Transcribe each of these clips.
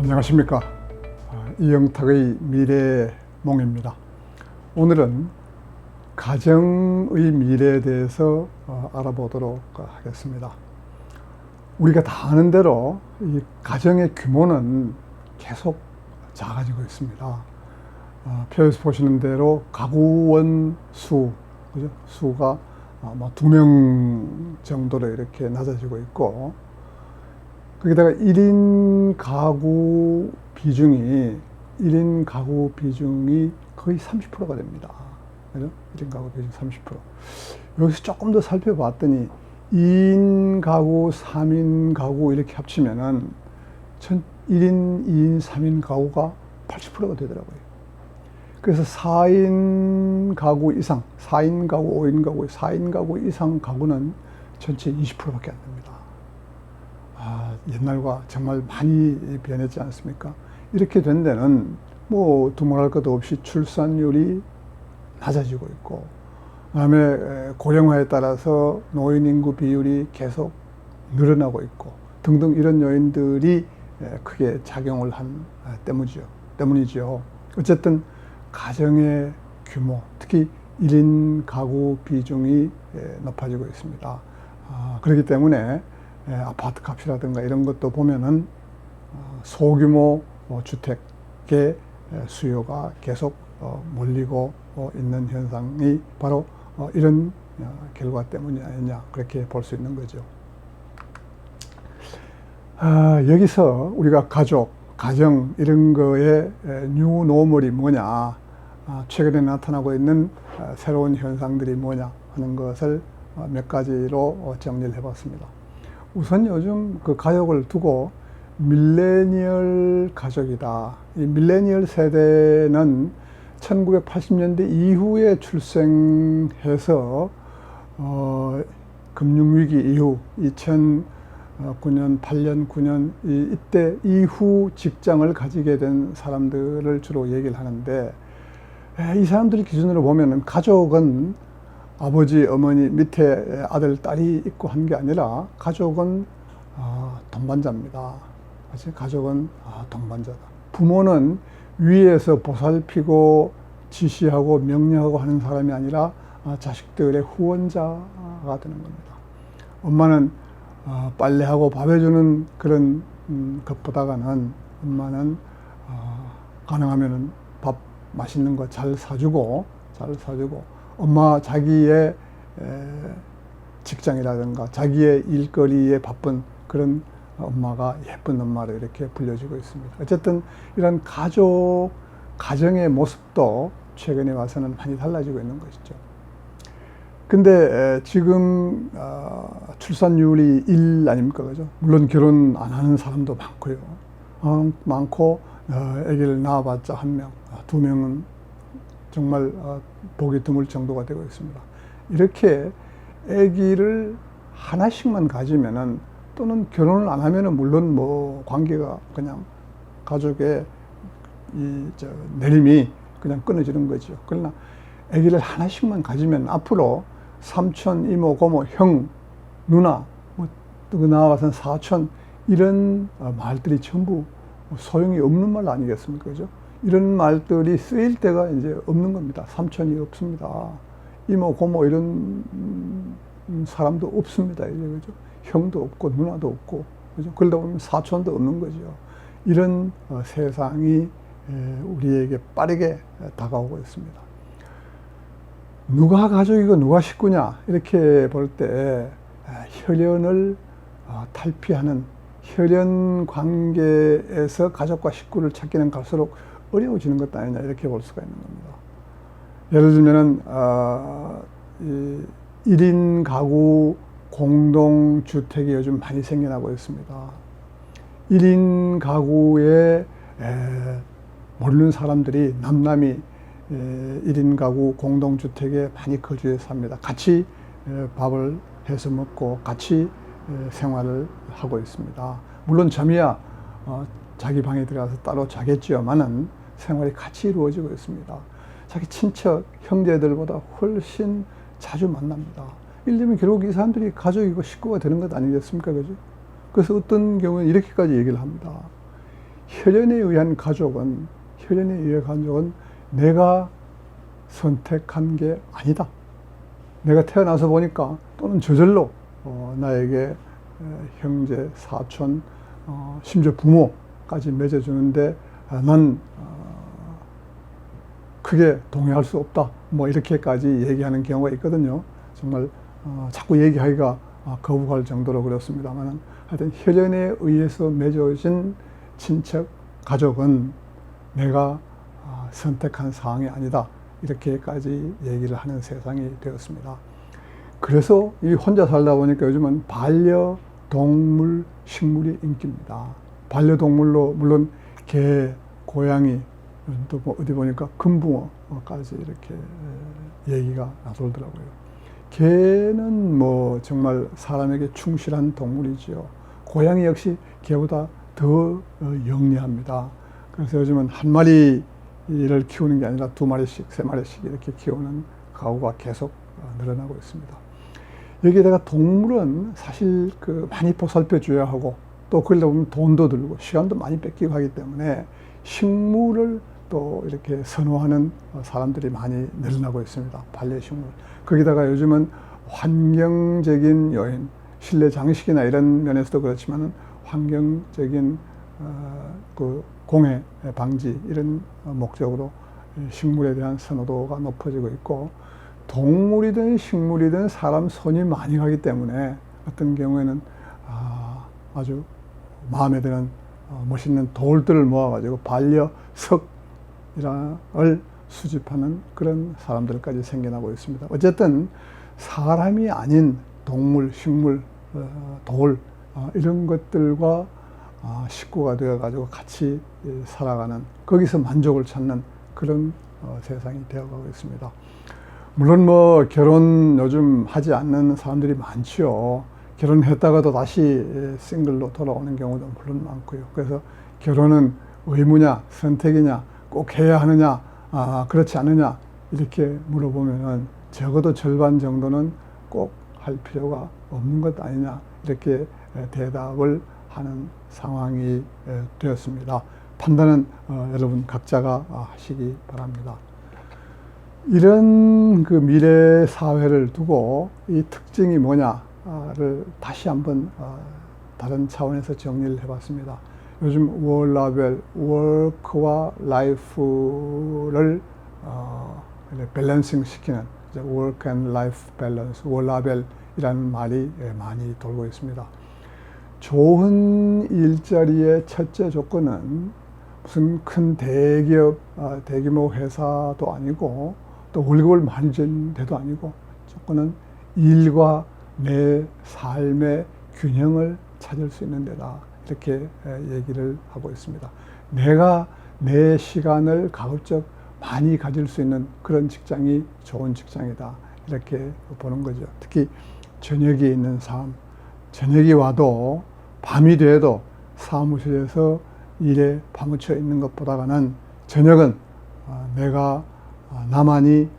안녕하십니까. 이영탁의 미래몽입니다. 오늘은 가정의 미래에 대해서 알아보도록 하겠습니다. 우리가 다 아는 대로 이 가정의 규모는 계속 작아지고 있습니다. 표에서 보시는 대로 가구원 수, 그죠? 수가 2명 정도로 이렇게 낮아지고 있고, 거기다가 1인 가구 비중이 거의 30%가 됩니다. 그죠? 1인 가구 비중 30%. 여기서 조금 더 살펴봤더니 2인 가구, 3인 가구 이렇게 합치면은 1인, 2인, 3인 가구가 80%가 되더라고요. 그래서 4인 가구 이상, 4인 가구, 5인 가구, 4인 가구 이상 가구는 전체 20%밖에 안 됩니다. 옛날과 정말 많이 변했지 않습니까? 이렇게 된 데는 두말할 것도 없이 출산율이 낮아지고 있고, 그다음에 고령화에 따라서 노인 인구 비율이 계속 늘어나고 있고 등등 이런 요인들이 크게 작용을 한 때문이죠. 어쨌든 가정의 규모, 특히 1인 가구 비중이 높아지고 있습니다. 그렇기 때문에 아파트 값이라든가 이런 것도 보면은 소규모 주택의 수요가 계속 몰리고 있는 현상이 바로 이런 결과 때문이 아니냐, 그렇게 볼 수 있는 거죠. 여기서 우리가 가족, 가정 이런 거의 뉴노멀이 뭐냐, 최근에 나타나고 있는 새로운 현상들이 뭐냐 하는 것을 몇 가지로 정리를 해봤습니다. 우선 요즘 그 가족을 두고 밀레니얼 가족이다. 이 밀레니얼 세대는 1980년대 이후에 출생해서 금융위기 이후 2009년, 8년, 9년 이때 이후 직장을 가지게 된 사람들을 주로 얘기를 하는데, 이 사람들 기준으로 보면은 가족은 아버지, 어머니 밑에 아들, 딸이 있고 한 게 아니라 가족은 동반자입니다. 가족은 동반자다. 부모는 위에서 보살피고 지시하고 명령하고 하는 사람이 아니라 자식들의 후원자가 되는 겁니다. 엄마는 빨래하고 밥 해주는 그런 것보다는 엄마는 가능하면은 밥 맛있는 거 잘 사주고 엄마 자기의 직장이라든가 자기의 일거리에 바쁜 그런 엄마가 예쁜 엄마로 이렇게 불려지고 있습니다. 어쨌든 이런 가정의 모습도 최근에 와서는 많이 달라지고 있는 것이죠. 근데 지금 출산율이 1 아닙니까? 그죠? 물론 결혼 안 하는 사람도 많고요. 많고 아기를 낳아봤자 1명, 2명은 정말 보기 드물 정도가 되고 있습니다. 이렇게 아기를 하나씩만 가지면은, 또는 결혼을 안 하면은 물론 관계가 그냥 가족의 내림이 그냥 끊어지는 거죠. 그러나 아기를 하나씩만 가지면 앞으로 삼촌, 이모, 고모, 형, 누나, 나아가서는 사촌, 이런 말들이 전부 소용이 없는 말 아니겠습니까? 그죠? 이런 말들이 쓰일 때가 이제 없는 겁니다. 삼촌이 없습니다. 이모, 고모 이런 사람도 없습니다. 이제 그죠? 형도 없고 누나도 없고, 그죠? 그러다 보면 사촌도 없는 거죠. 이런 세상이 우리에게 빠르게 다가오고 있습니다. 누가 가족이고 누가 식구냐 이렇게 볼 때 혈연을 탈피하는, 혈연 관계에서 가족과 식구를 찾기는 갈수록 어려워지는 것 아니냐, 이렇게 볼 수가 있는 겁니다. 예를 들면은 1인 가구 공동주택이 요즘 많이 생겨나고 있습니다. 1인 가구에 모르는 사람들이 남남이 1인 가구 공동주택에 많이 거주해서 삽니다. 같이 밥을 해서 먹고 같이 생활을 하고 있습니다. 물론 잠이야 자기 방에 들어가서 따로 자겠지만은 생활이 같이 이루어지고 있습니다. 자기 친척, 형제들보다 훨씬 자주 만납니다. 이러면 결국 이 사람들이 가족이고 식구가 되는 것 아니겠습니까? 그죠? 그래서 어떤 경우는 이렇게까지 얘기를 합니다. 혈연에 의한 가족은 내가 선택한 게 아니다. 내가 태어나서 보니까 또는 저절로 나에게 형제, 사촌, 심지어 부모까지 맺어주는데 난 크게 동의할 수 없다. 뭐 이렇게까지 얘기하는 경우가 있거든요. 정말 자꾸 얘기하기가 거북할 정도로 그렇습니다만, 하여튼 혈연에 의해서 맺어진 친척, 가족은 내가 선택한 사항이 아니다. 이렇게까지 얘기를 하는 세상이 되었습니다. 그래서 이 혼자 살다 보니까 요즘은 반려동물 식물이 인기입니다. 반려동물로 물론 개, 고양이, 또 뭐 어디 보니까 금붕어까지 이렇게 얘기가 나돌더라고요. 개는 뭐 정말 사람에게 충실한 동물이지요. 고양이 역시 개보다 더 영리합니다. 그래서 요즘은 한 마리를 키우는 게 아니라 두 마리씩, 세 마리씩 이렇게 키우는 가구가 계속 늘어나고 있습니다. 여기에다가 동물은 사실 많이 보살펴 줘야 하고, 또 그러다 보면 돈도 들고 시간도 많이 뺏기고 하기 때문에 식물을 또 이렇게 선호하는 사람들이 많이 늘어나고 있습니다. 반려식물. 거기다가 요즘은 환경적인 요인, 실내 장식이나 이런 면에서도 그렇지만 환경적인 공해 방지 이런 목적으로 식물에 대한 선호도가 높아지고 있고, 동물이든 식물이든 사람 손이 많이 가기 때문에 어떤 경우에는 아주 마음에 드는 멋있는 돌들을 모아가지고 반려석을 수집하는 그런 사람들까지 생겨나고 있습니다. 어쨌든 사람이 아닌 동물, 식물, 돌 이런 것들과 식구가 되어가지고 같이 살아가는, 거기서 만족을 찾는 그런 세상이 되어가고 있습니다. 물론 뭐 결혼 요즘 하지 않는 사람들이 많지요. 결혼했다가도 다시 싱글로 돌아오는 경우도 물론 많고요. 그래서 결혼은 의무냐, 선택이냐, 꼭 해야 하느냐, 그렇지 않느냐 이렇게 물어보면은 적어도 절반 정도는 꼭 할 필요가 없는 것 아니냐 이렇게 대답을 하는 상황이 되었습니다. 판단은 여러분 각자가 하시기 바랍니다. 이런 미래 사회를 두고 이 특징이 뭐냐를 다시 한번 다른 차원에서 정리를 해봤습니다. 요즘 월라벨, 워크와 라이프를 밸런싱 시키는 work and life balance, 월라벨이라는 말이 많이 돌고 있습니다. 좋은 일자리의 첫째 조건은 무슨 큰 대기업, 대규모 회사도 아니고 또 월급을 많이 주는 데도 아니고, 조건은 일과 내 삶의 균형을 찾을 수 있는 데다 이렇게 얘기를 하고 있습니다. 내가 내 시간을 가급적 많이 가질 수 있는 그런 직장이 좋은 직장이다 이렇게 보는 거죠. 특히 저녁에 있는 삶, 저녁이 와도 밤이 돼도 사무실에서 일에 파묻혀 있는 것보다는 저녁은 내가 나만이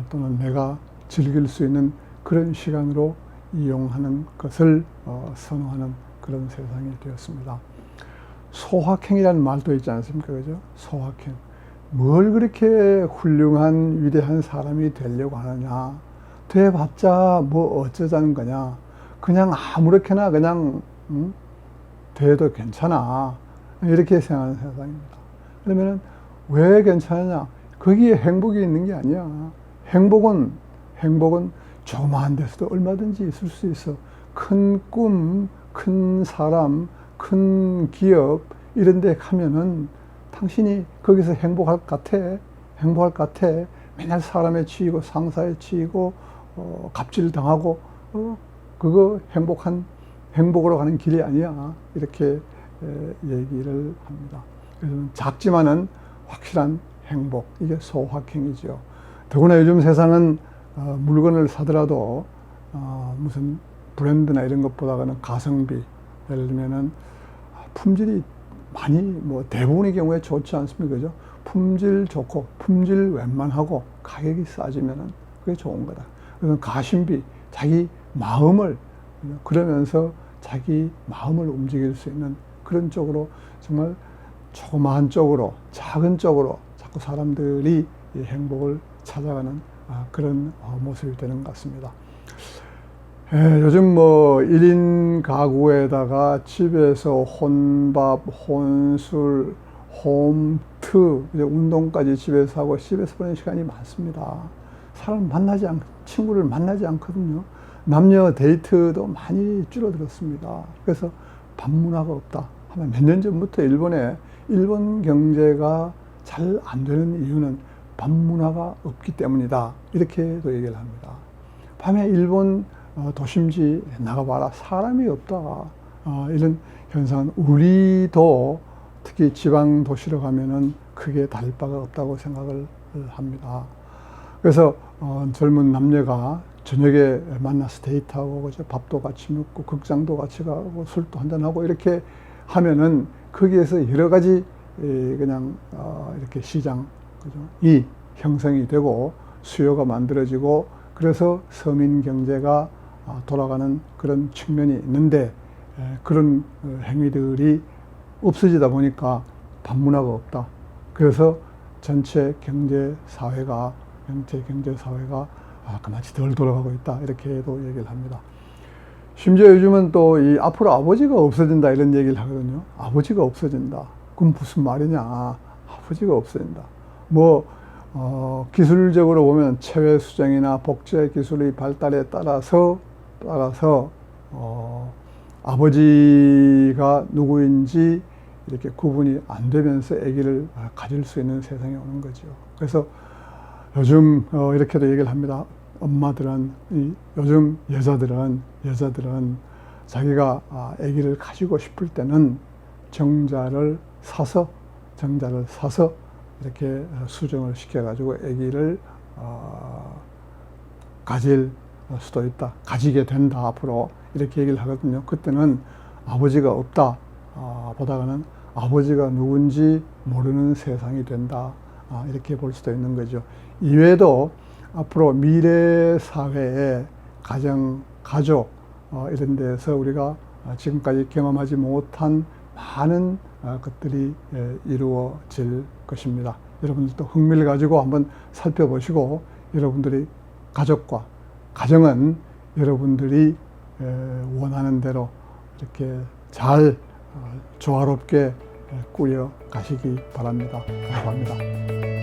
또는 내가 즐길 수 있는 그런 시간으로 이용하는 것을 선호하는 그런 세상이 되었습니다. 소확행이라는 말도 있지 않습니까? 그죠? 소확행. 뭘 그렇게 훌륭한 위대한 사람이 되려고 하느냐, 돼봤자 뭐 어쩌자는 거냐, 그냥 아무렇게나 그냥 돼도 괜찮아 이렇게 생각하는 세상입니다. 그러면 왜 괜찮으냐, 거기에 행복이 있는 게 아니야. 행복은 조그마한 데서도 얼마든지 있을 수 있어. 큰 꿈, 큰 사람, 큰 기업 이런 데 가면은 당신이 거기서 행복할 것 같아. 맨날 사람에 치이고 상사에 치이고 갑질 당하고 그거 행복으로 가는 길이 아니야. 이렇게 얘기를 합니다. 그래서 작지만은 확실한 행복, 이게 소확행이죠. 더구나 요즘 세상은 물건을 사더라도 무슨 브랜드나 이런 것보다는 가성비, 예를 들면은 품질이 많이 뭐 대부분의 경우에 좋지 않습니까? 그죠? 품질 좋고 품질 웬만하고 가격이 싸지면은 그게 좋은 거다. 그래서 가심비, 자기 마음을 그러면서 자기 마음을 움직일 수 있는 그런 쪽으로 정말 조그마한 쪽으로, 작은 쪽으로 자꾸 사람들이 이 행복을 찾아가는 그런 모습이 되는 것 같습니다. 요즘 뭐 1인 가구에다가 집에서 혼밥, 혼술, 홈트, 운동까지 집에서 하고 집에서 보내는 시간이 많습니다. 사람 친구를 만나지 않거든요. 남녀 데이트도 많이 줄어들었습니다. 그래서 반문화가 없다 하면 몇 년 전부터 일본 경제가 잘 안 되는 이유는 반문화가 없기 때문이다. 이렇게도 얘기를 합니다. 밤에 일본 도심지 나가봐라. 사람이 없다. 이런 현상은 우리도 특히 지방 도시로 가면은 크게 다를 바가 없다고 생각을 합니다. 그래서 젊은 남녀가 저녁에 만나서 데이트하고 그죠? 밥도 같이 먹고 극장도 같이 가고 술도 한잔하고 이렇게 하면은 거기에서 여러 가지 그냥 이렇게 시장 그죠? 이 형성이 되고 수요가 만들어지고 그래서 서민 경제가 돌아가는 그런 측면이 있는데 그런 행위들이 없어지다 보니까 반문화가 없다. 그래서 전체 경제 사회가 그만치 덜 돌아가고 있다. 이렇게도 얘기를 합니다. 심지어 요즘은 또 이 앞으로 아버지가 없어진다 이런 얘기를 하거든요. 아버지가 없어진다. 그럼 무슨 말이냐. 아버지가 없어진다. 뭐 기술적으로 보면 체외 수정이나 복제 기술의 발달에 따라서 아버지가 누구인지 이렇게 구분이 안 되면서 아기를 가질 수 있는 세상이 오는 거죠. 그래서 요즘 이렇게도 얘기를 합니다. 엄마들은 요즘 여자들은 자기가 아기를 가지고 싶을 때는 정자를 사서 이렇게 수정을 시켜가지고 아기를 가질 수도 있다. 가지게 된다. 앞으로 이렇게 얘기를 하거든요. 그때는 아버지가 없다 보다가는 아버지가 누군지 모르는 세상이 된다. 이렇게 볼 수도 있는 거죠. 이외에도 앞으로 미래 사회에 가정, 가족 이런 데서 우리가 지금까지 경험하지 못한 많은 것들이 이루어질 것입니다. 여러분들도 흥미를 가지고 한번 살펴보시고 여러분들이 가족과 가정은 여러분들이 원하는 대로 이렇게 잘 조화롭게 꾸려 가시기 바랍니다. 감사합니다.